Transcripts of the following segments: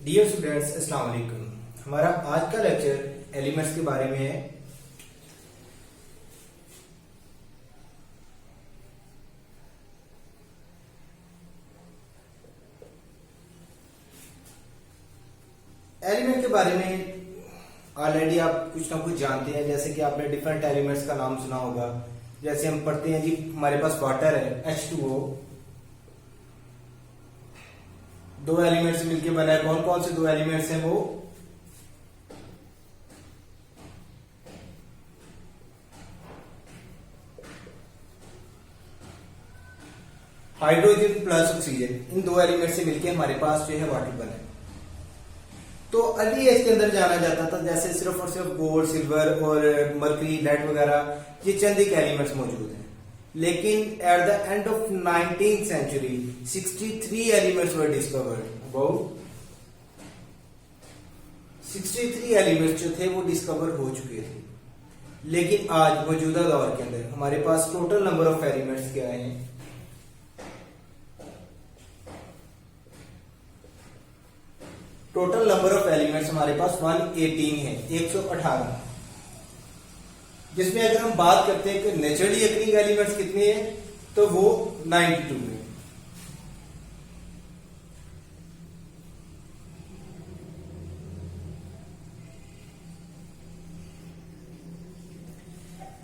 Dear students, अस्सलाम वालेकुम। हमारा आज का लेक्चर एलिमेंट्स के बारे में है। एलिमेंट के बारे में ऑलरेडी आप कुछ ना कुछ जानते हैं, जैसे कि आपने डिफरेंट एलिमेंट्स का नाम सुना होगा। जैसे हम पढ़ते हैं जी, हमारे पास वाटर है H2O, दो एलिमेंट्स मिलके बना है। कौन कौन से दो एलिमेंट्स हैं वो? Hydrogen plus oxygen. इन दो एलिमेंट से मिलके हमारे पास जो है वाटर बना है। तो अर्ली एज के अंदर जाना जाता था, जैसे सिर्फ और सिर्फ गोल्ड, सिल्वर और मरकरी, लेड वगैरह ये चंद एक एलिमेंट्स मौजूद हैं। लेकिन at the end of 19th century 63 elements were discovered. About 63 elements जो थे वो डिस्कवर हो चुके थे। लेकिन आज मौजूदा दौर के अंदर हमारे पास टोटल नंबर ऑफ एलिमेंट्स क्या है? टोटल नंबर ऑफ एलिमेंट्स हमारे पास 118 है, 118। जिसमें अगर हम बात करते हैं कि नेचुरली अकरिंग एलिमेंट्स कितने हैं, तो वो 92 है।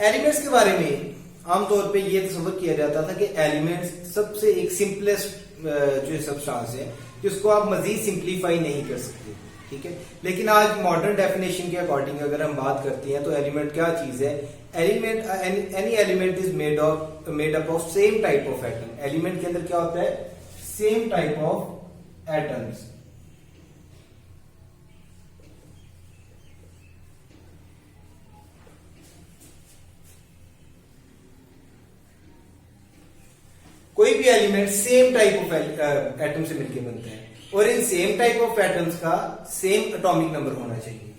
एलिमेंट्स के बारे में आमतौर पे ये तस्वर किया जाता था कि एलिमेंट्स सबसे एक सिंपलेस्ट जो सब्सटेंस है जिसको आप मजीद सिंप्लीफाई नहीं कर सकते, ठीक है। लेकिन आज मॉडर्न डेफिनेशन के अकॉर्डिंग अगर हम बात करते हैं तो एलिमेंट क्या चीज है? Element, any element is made up of same type of atom. Element के अंदर क्या होता है? Same type of atoms. कोई भी element same type of atom से मिलकर बनता है और in same type of atoms का सेम एटॉमिक नंबर होना चाहिए।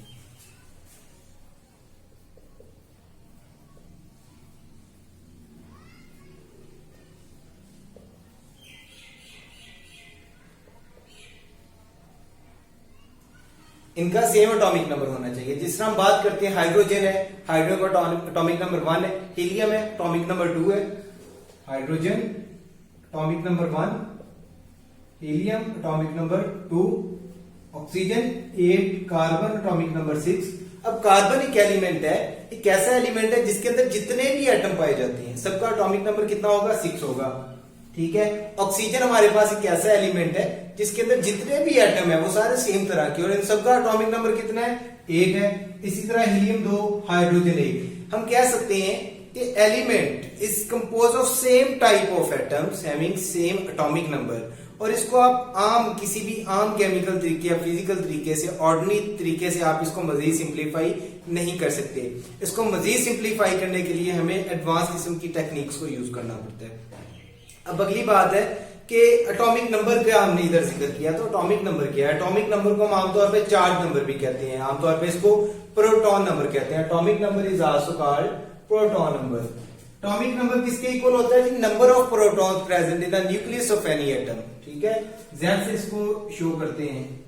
इनका सेम एटॉमिक नंबर होना चाहिए। जिस तरह हम बात करते हैं हाइड्रोजन है, हाइड्रोजन का एटॉमिक नंबर 1 है। हीलियम है, एटॉमिक नंबर 2 है। Hydrogen atomic number 1, helium atomic number 2, oxygen 8, carbon atomic number 6। अब कार्बन एक एलिमेंट है, एक ऐसा एलिमेंट है जिसके अंदर जितने भी एटम पाए जाते हैं सबका एटॉमिक नंबर कितना होगा? 6 होगा, ठीक है। ऑक्सीजन हमारे पास एक ऐसा एलिमेंट है जिसके अंदर जितने भी एटम है वो सारे सेम तरह के और इन सबका एटॉमिक नंबर कितना है? 1 है। इसी तरह हीलियम 2, हाइड्रोजन 1। हम कह सकते हैं कि element is compose of same type of atoms having same atomic number. और इसको आप आम किसी भी आम केमिकल तरीके या फिजिकल तरीके से, ऑर्डिनरी तरीके से आप इसको मजीद सिंप्लीफाई नहीं कर सकते। इसको मजीद सिंप्लीफाई करने के लिए हमें एडवांस किस्म की टेक्निक्स को यूज करना पड़ता है। अब अगली बात है कि एटॉमिक नंबर का हमने इधर जिक्र किया, तो एटॉमिक नंबर क्या है? एटॉमिक नंबर को हम आमतौर पे चार्ज नंबर भी कहते हैं, आमतौर पे इसको प्रोटॉन नंबर कहते हैं। Atomic number is also called proton number. Atomic number किसके इक्वल होता है? Number of protons present in the nucleus of any atom, ठीक है। जेड से इसको शो करते हैं।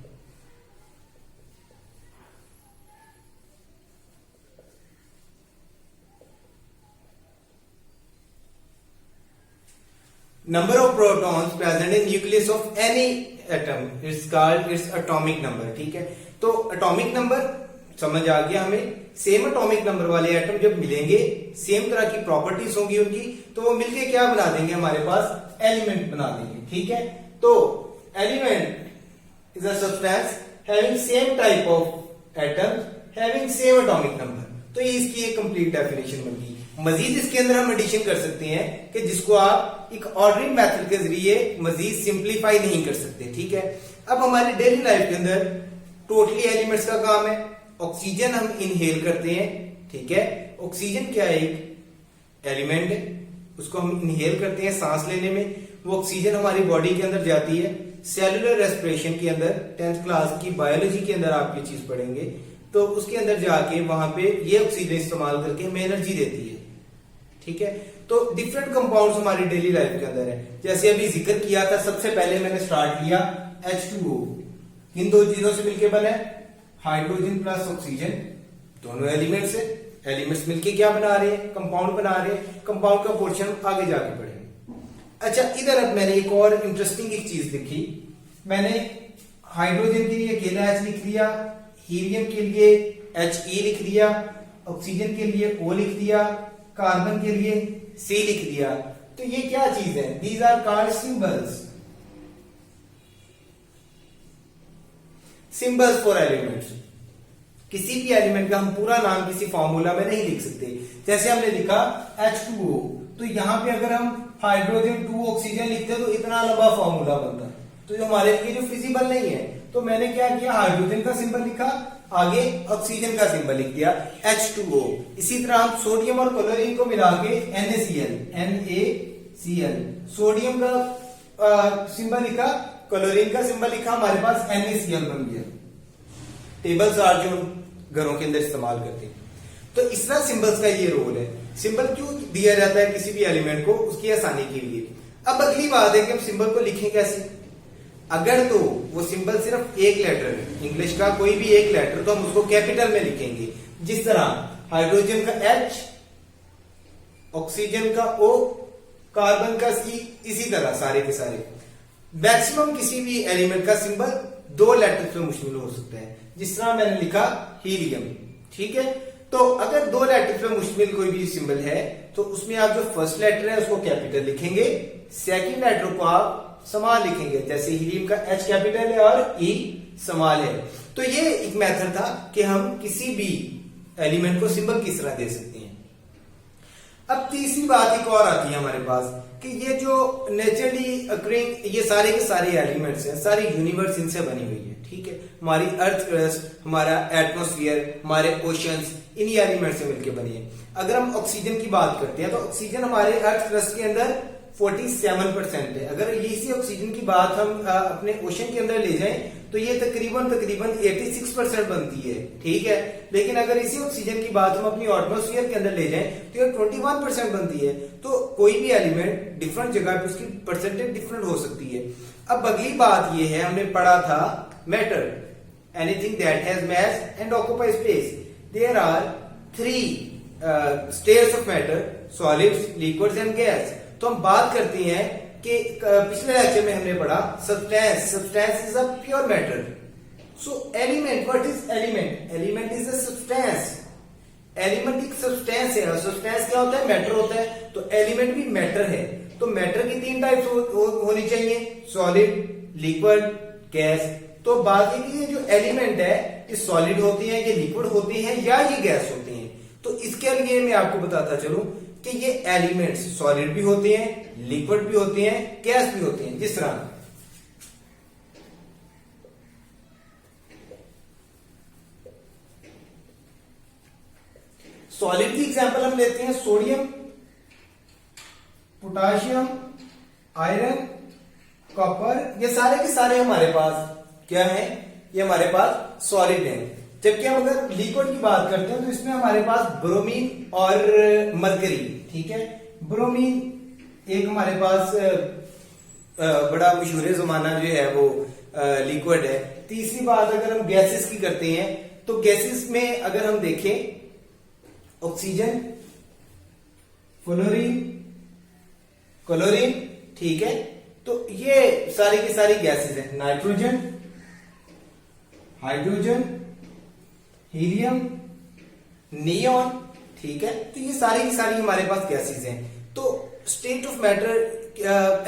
Number of protons present in nucleus of any atom it's called its atomic number, ठीक है। तो एटॉमिक नंबर समझ आ गया हमें। सेम एटॉमिक नंबर वाले एटम जब मिलेंगे, सेम तरह की प्रॉपर्टीज होंगी उनकी, तो वो मिलके क्या बना देंगे? हमारे पास एलिमेंट बना देंगे, ठीक है। तो element is a substance having same type of atoms having same atomic number. तो ये इसकी एक कंप्लीट डेफिनेशन बन गई। मजीद इसके अंदर हम एडिशन कर सकते हैं कि जिसको आप एक ऑर्डिनरी मेथड के जरिए मजीद सिंप्लीफाई नहीं कर सकते, ठीक है। अब हमारी डेली लाइफ के अंदर टोटली एलिमेंट्स का काम है। ऑक्सीजन हम इनहेल करते हैं, ठीक है। ऑक्सीजन क्या है? एक एलिमेंट है, उसको हम इनहेल करते हैं सांस लेने में। वो ऑक्सीजन हमारी बॉडी के अंदर जाती है। सेलुलर रेस्पिरेशन के अंदर 10th क्लास की बायोलॉजी के अंदर आप ये चीज पढ़ेंगे, तो उसके अंदर जाके वहां पे ये ऑक्सीजन इस्तेमाल करके हमें एनर्जी देती है, ठीक है। तो डिफरेंट कंपाउंड्स हमारी डेली लाइफ के अंदर है। जैसे अभी जिक्र किया था, सबसे पहले मैंने स्टार्ट किया H2O, किन दो चीजों से मिलके बना है? हाइड्रोजन प्लस ऑक्सीजन, दोनों एलिमेंट्स है। एलिमेंट्स मिलके क्या बना रहे हैं? कंपाउंड बना रहे हैं। कंपाउंड का पोर्शन आगे जाके पढ़ेंगे। अच्छा, इधर अब मैंने एक और इंटरेस्टिंग एक चीज देखी। मैंने हाइड्रोजन के लिए अकेला H लिख दिया, हीलियम के लिए He लिख दिया, ऑक्सीजन के लिए O लिख दिया, कार्बन के लिए C लिख दिया। तो ये क्या चीज है? These are called symbols, symbols for elements. किसी भी एलिमेंट का हम पूरा नाम किसी फॉर्मूला में नहीं लिख सकते। जैसे हमने लिखा H2O, तो यहां पे अगर हम हाइड्रोजन 2 ऑक्सीजन लिखते तो इतना लंबा फॉर्मूला बनता, तो जो हमारे लिए जो फिजिबल नहीं है। तो मैंने क्या किया? हाइड्रोजन का सिंबल लिखा, आगे ऑक्सीजन का सिंबल लिख दिया H2O। इसी तरह हम सोडियम और क्लोरीन को मिला के NaCl, सोडियम का सिंबल लिखा, क्लोरीन का सिंबल लिखा, हमारे पास NaCl बन गया। टेबल्स आर जो घरों के अंदर इस्तेमाल करते हैं। तो इस तरह सिंबल्स का ये रोल है। सिंबल क्यों दिया जाता है किसी भी एलिमेंट को? उसकी आसानी के लिए। अब अगली बात है कि हम सिंबल को लिखें कैसे। अगर तो वो सिंबल सिर्फ एक लेटर है, इंग्लिश का कोई भी एक लेटर, तो हम उसको कैपिटल में लिखेंगे। जिस तरह हाइड्रोजन का H, ऑक्सीजन का O, कार्बन का C, इसी तरह सारे के सारे। मैक्सिमम किसी भी एलिमेंट का सिंबल 2 लेटर से मुश्किल हो सकता है। जिस तरह मैंने लिखा हीलियम, ठीक है। तो अगर 2 लेटर से मुश्किल कोई भी सिंबल है तो उसमें आप जो फर्स्ट लेटर है उसको कैपिटल लिखेंगे, सेकंड लेटर को आप स्मॉल लिखेंगे। जैसे हीलियम का H कैपिटल है और E स्मॉल है। तो ये एक मेथड था कि हम किसी भी एलिमेंट को सिंबल किस तरह दे सकते हैं। अब तीसरी बात एक और आती है हमारे पास कि ये जो नेचुरली अकरिंग ये सारे के सारे एलिमेंट्स हैं, सारी यूनिवर्स इनसे बनी हुई है, ठीक है। हमारी अर्थ क्रस्ट, हमारा एटमॉस्फेयर, हमारे ओशंस, इन्हीं एलिमेंट से मिलकर बनी है। अगर हम ऑक्सीजन की बात करते हैं तो ऑक्सीजन हमारे अर्थ क्रस्ट के अंदर 47% है। अगर इसी ऑक्सीजन की बात हम अपने ओशन के अंदर ले जाएं तो ये तकरीबन 86% बनती है, ठीक है। लेकिन अगर इसी ऑक्सीजन की बात हम अपनी एटमॉस्फेयर के अंदर ले जाएं तो ये 21% बनती है। तो कोई भी एलिमेंट डिफरेंट जगह पे उसकी परसेंटेज डिफरेंट हो सकती है। अब अगली बात ये है, हमने पढ़ा था matter, anything that has mass and occupy space. There are 3 states of matter, solids, liquids and gas. तो हम बात करते हैं कि पिछले लेक्चर में हमने पढ़ा substance, substance is a pure matter. So element, what is element? Element is a substance. Element एक सब्सटेंस है। सब्सटेंस क्या होता है? मैटर होता है। तो एलिमेंट भी मैटर है। तो मैटर की 3 टाइप्स होनी चाहिए, सॉलिड, लिक्विड, गैस। तो बात है कि ये जो एलिमेंट है ये सॉलिड होती है, ये लिक्विड होती है या ये गैस होती है। तो इसके लिए मैं आपको बताता चलूं कि ये एलिमेंट्स सॉलिड भी होते हैं, लिक्विड भी होते हैं, गैस भी होते हैं। जिस तरह सॉलिड की एग्जांपल हम लेते हैं, सोडियम, पोटाशियम, आयरन, कॉपर, ये सारे के सारे हमारे पास क्या है? ये हमारे पास सॉलिड है। जबकि हम अगर लिक्विड की बात करते हैं तो इसमें हमारे पास ब्रोमीन और मरकरी, ठीक है। ब्रोमीन एक हमारे पास बड़ा मशहूर जमाना जो है वो लिक्विड है। तीसरी बात अगर हम गैसेस की करते हैं तो गैसेस में अगर हम देखें ऑक्सीजन, क्लोरीन, ठीक है। तो ये सारी की सारी गैसेस हैं। नाइट्रोजन, हाइड्रोजन, हीलियम, नियॉन, ठीक है। तो ये सारी की सारी हमारे पास गैसेस हैं। तो state of matter,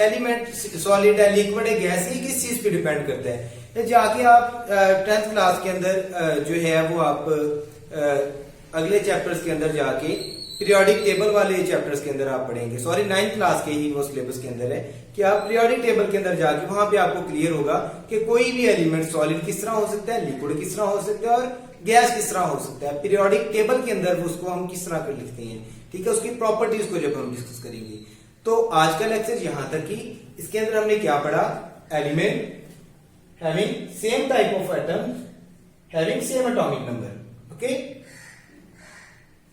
element solid है, लिक्विड है, गैस है, किस चीज पे डिपेंड करता है? जाके आप 10th क्लास के अंदर जो है वो आप अगले चैप्टर्स के अंदर जाके पीरियोडिक टेबल वाले चैप्टर्स के अंदर आप पढ़ेंगे। सॉरी 9th क्लास के ही वो सिलेबस के अंदर है कि आप पीरियोडिक टेबल के अंदर जाके वहां पे आपको क्लियर होगा कि कोई भी एलिमेंट सॉलिड किस तरह हो सकता है, लिक्विड किस तरह हो सकता है और गैस किस तरह हो सकता है। पीरियोडिक टेबल के अंदर उसको हम किस तरह कर लिखते हैं, ठीक है, उसकी प्रॉपर्टीज को जब हम डिस्कस करेंगे। तो आज का लेक्चर यहां तक ही। इसके अंदर हमने क्या पढ़ा? Element having same type of atom having same atomic number, okay.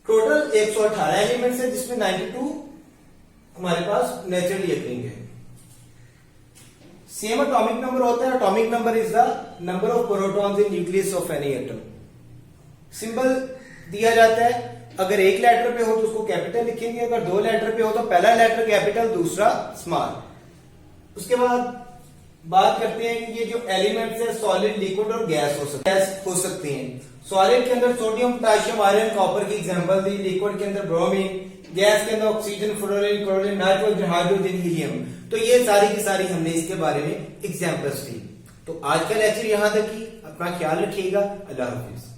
Total 118 elements है जिसमें 92 हमारे पास नेचुरली अकरिंग है। सेम एटॉमिक नंबर होता है, atomic number is the number of protons in nucleus of any atom. Symbol दिया जाता है, अगर एक लेटर पे हो तो उसको कैपिटल लिखेंगे, अगर दो लेटर पे हो तो पहला लेटर कैपिटल दूसरा स्मॉल। उसके बाद बात करते हैं कि ये जो एलिमेंट्स है सॉलिड, लिक्विड और गैस हो सकते हैं। सॉलिड के अंदर सोडियम, पोटेशियम, आयरन, कॉपर की एग्जांपल दी, लिक्विड के अंदर ब्रोमीन, गैस के अंदर oxygen, fluorine, chlorine, nitrogen, hydrogen, helium. तो ये सारी की सारी हमने इसके बारे में एग्जांपल्स दी। तो आज का लेक्चर यहां तक ही, अपना ख्याल रखिएगा। अल्लाह हाफिज।